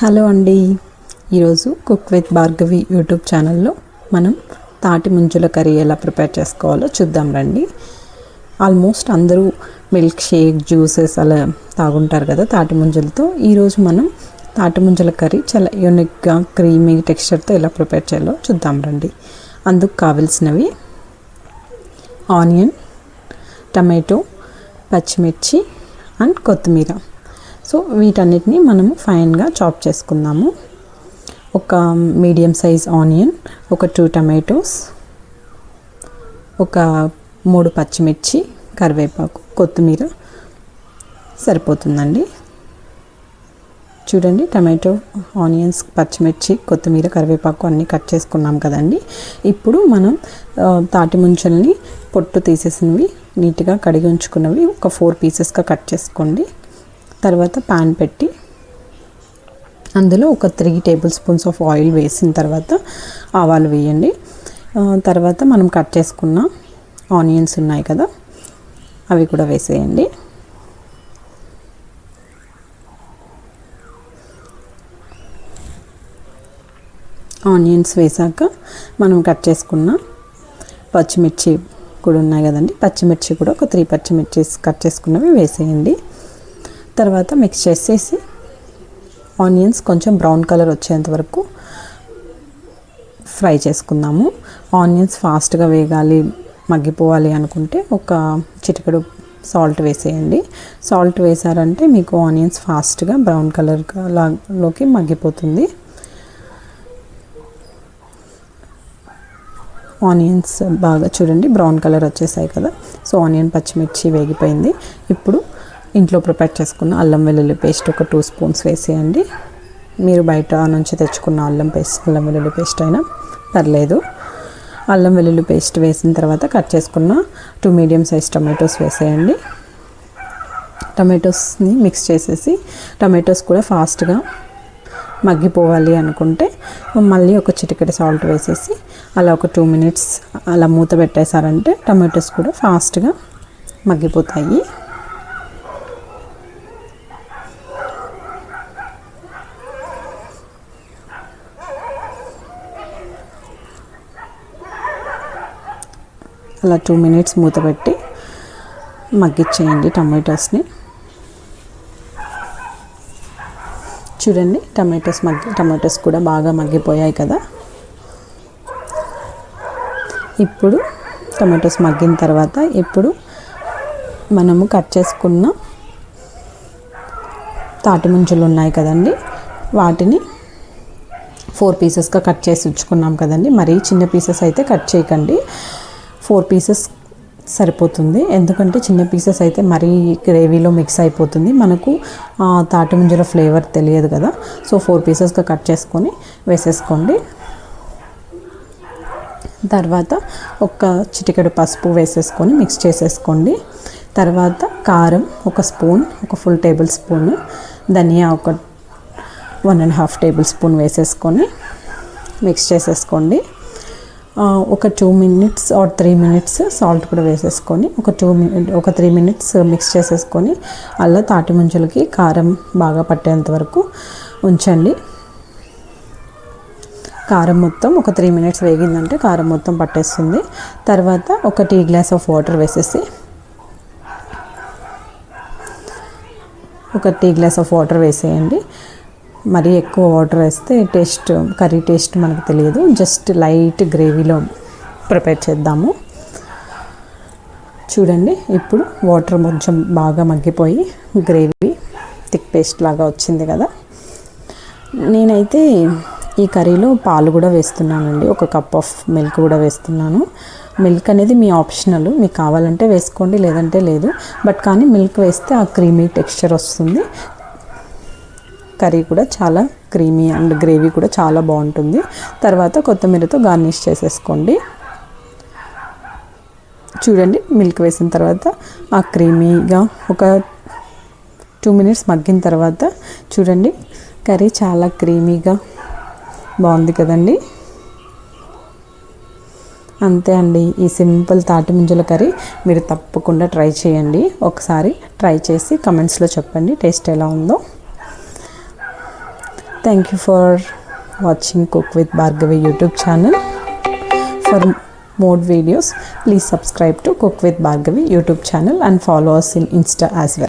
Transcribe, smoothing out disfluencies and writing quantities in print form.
Hello అండి. ఈరోజు cook with Bhargavi YouTube ఛానల్లో మనం తాటి ముంజల కర్రీ ఎలా ప్రిపేర్ చేసుకోవాలో చూద్దాం రండి. ఆల్మోస్ట్ అందరూ మిల్క్ షేక్ జ్యూసెస్ అలా తాగుంటారు కదా తాటి ముంజలతో. ఈరోజు మనం తాటి ముంజల కర్రీ చాలా యూనిక్గా క్రీమీ టెక్స్చర్తో ఎలా ప్రిపేర్ చేయాలో చూద్దాం రండి. అందుకు కావాల్సినవి ఆనియన్, టమాటో, పచ్చిమిర్చి అండ్ కొత్తిమీర. సో వీటన్నిటిని మనము ఫైన్గా చాప్ చేసుకుందాము. ఒక మీడియం సైజ్ ఆనియన్, ఒక 2 టమాటోస్, ఒక 3 పచ్చిమిర్చి, కరివేపాకు, కొత్తిమీర సరిపోతుందండి. చూడండి, టమాటో, ఆనియన్స్, పచ్చిమిర్చి, కొత్తిమీర, కరివేపాకు అన్నీ కట్ చేసుకున్నాం కదండి. ఇప్పుడు మనం తాటి ముంజల్ని పొట్టు తీసేసినవి నీట్గా కడిగి ఉంచుకున్నవి ఒక 4 పీసెస్గా కట్ చేసుకోండి. తర్వాత ప్యాన్ పెట్టి అందులో ఒక 3 టేబుల్ స్పూన్స్ ఆఫ్ ఆయిల్ వేసిన తర్వాత ఆవాలు వేయండి. తర్వాత మనం కట్ చేసుకున్న ఆనియన్స్ ఉన్నాయి కదా, అవి కూడా వేసేయండి. ఆనియన్స్ వేసాక మనం కట్ చేసుకున్న పచ్చిమిర్చి కూడా ఉన్నాయి కదండి, పచ్చిమిర్చి కూడా ఒక 3 పచ్చిమిర్చి కట్ చేసుకున్నవి వేసేయండి. తర్వాత మిక్స్ చేసేసి ఆనియన్స్ కొంచెం బ్రౌన్ కలర్ వచ్చేంత వరకు ఫ్రై చేసుకుందాము. ఆనియన్స్ ఫాస్ట్గా వేగాలి, మగ్గిపోవాలి అనుకుంటే ఒక చిటికెడు సాల్ట్ వేసేయండి. సాల్ట్ వేసారంటే మీకు ఆనియన్స్ ఫాస్ట్గా బ్రౌన్ కలర్ లోకి మగ్గిపోతుంది. ఆనియన్స్ బాగా చూడండి బ్రౌన్ కలర్ వచ్చేసాయి కదా. సో ఆనియన్, పచ్చిమిర్చి వేగిపోయింది. ఇప్పుడు ఇంట్లో ప్రిపేర్ చేసుకున్న అల్లం వెల్లుల్లి పేస్ట్ ఒక 2 స్పూన్స్ వేసేయండి. మీరు బయట నుంచి తెచ్చుకున్న అల్లం వెల్లుల్లి పేస్ట్ అయినా పర్లేదు. అల్లం వెల్లుల్లి పేస్ట్ వేసిన తర్వాత కట్ చేసుకున్న 2 మీడియం సైజ్ టమాటోస్ వేసేయండి. టమాటోస్ని మిక్స్ చేసేసి, టమాటోస్ కూడా ఫాస్ట్గా మగ్గిపోవాలి అనుకుంటే మళ్ళీ ఒక చిటికెడు సాల్ట్ వేసేసి అలా ఒక 2 మినిట్స్ అలా మూత పెట్టేశారంటే టమాటోస్ కూడా ఫాస్ట్గా మగ్గిపోతాయి. అలా 2 మినిట్స్ మూత పెట్టి మగ్గిచ్చేయండి టమాటోస్ని. చూడండి, టమాటోస్ కూడా బాగా మగ్గిపోయాయి కదా. ఇప్పుడు టమాటోస్ మగ్గిన తర్వాత ఇప్పుడు మనము కట్ చేసుకున్న తాటి ముంజలు ఉన్నాయి కదండి, వాటిని 4 పీసెస్గా కట్ చేసి ఉంచుకున్నాం కదండి. మరీ చిన్న పీసెస్ అయితే కట్ చేయకండి, 4 పీసెస్ సరిపోతుంది. ఎందుకంటే చిన్న పీసెస్ అయితే మరీ గ్రేవీలో మిక్స్ అయిపోతుంది, మనకు తాటి ముంజల ఫ్లేవర్ తెలియదు కదా. సో 4 పీసెస్గా కట్ చేసుకొని వేసేసుకోండి. తర్వాత ఒక చిటికెడు పసుపు వేసేసుకొని మిక్స్ చేసేసుకోండి. తర్వాత కారం ఒక స్పూన్, ఒక ఫుల్ టేబుల్ స్పూన్, ధనియా ఒక 1.5 టేబుల్ స్పూన్ వేసేసుకొని మిక్స్ చేసేసుకోండి. ఒక 2 మినిట్స్ ఆర్ 3 మినిట్స్ సాల్ట్ కూడా వేసేసుకొని ఒక 3 మినిట్స్ మిక్స్ చేసేసుకొని అలా తాటి ముంజలకి కారం బాగా పట్టేంత వరకు ఉంచండి. కారం మొత్తం ఒక 3 మినిట్స్ వేగిందంటే కారం మొత్తం పట్టేస్తుంది. తర్వాత ఒక టీ గ్లాస్ ఆఫ్ వాటర్ వేసేసి వేసేయండి. మరీ ఎక్కువ వాటర్ వేస్తే కర్రీ టేస్ట్ మనకు తెలియదు. జస్ట్ లైట్ గ్రేవీలో ప్రిపేర్ చేద్దాము. చూడండి, ఇప్పుడు వాటర్ కొంచెం బాగా మగ్గిపోయి గ్రేవీ థిక్ పేస్ట్ లాగా వచ్చింది కదా. నేనైతే ఈ కర్రీలో పాలు కూడా వేస్తున్నానండి, ఒక కప్ ఆఫ్ మిల్క్ కూడా వేస్తున్నాను. మిల్క్ అనేది మీ ఆప్షనల్, మీకు కావాలంటే వేసుకోండి, లేదంటే లేదు. బట్ కానీ మిల్క్ వేస్తే ఆ క్రీమీ టెక్స్చర్ వస్తుంది. కర్రీ కూడా చాలా క్రీమీ అండ్ గ్రేవీ కూడా చాలా బాగుంటుంది. తర్వాత కొత్తిమీరతో గార్నిష్ చేసేసుకోండి. చూడండి, మిల్క్ వేసిన తర్వాత ఆ క్రీమీగా ఒక 2 మినిట్స్ మగ్గిన తర్వాత చూడండి కర్రీ చాలా క్రీమీగా బాగుంది కదండి. అంతే అండి, ఈ సింపుల్ తాటి ముంజల కర్రీ మీరు తప్పకుండా ట్రై చేయండి. ఒకసారి ట్రై చేసి కమెంట్స్లో చెప్పండి టేస్ట్ ఎలా ఉందో. Thank you for watching Cook with Bhargavi YouTube channel. For more videos, please subscribe to Cook with Bhargavi YouTube channel and follow us in Insta as well.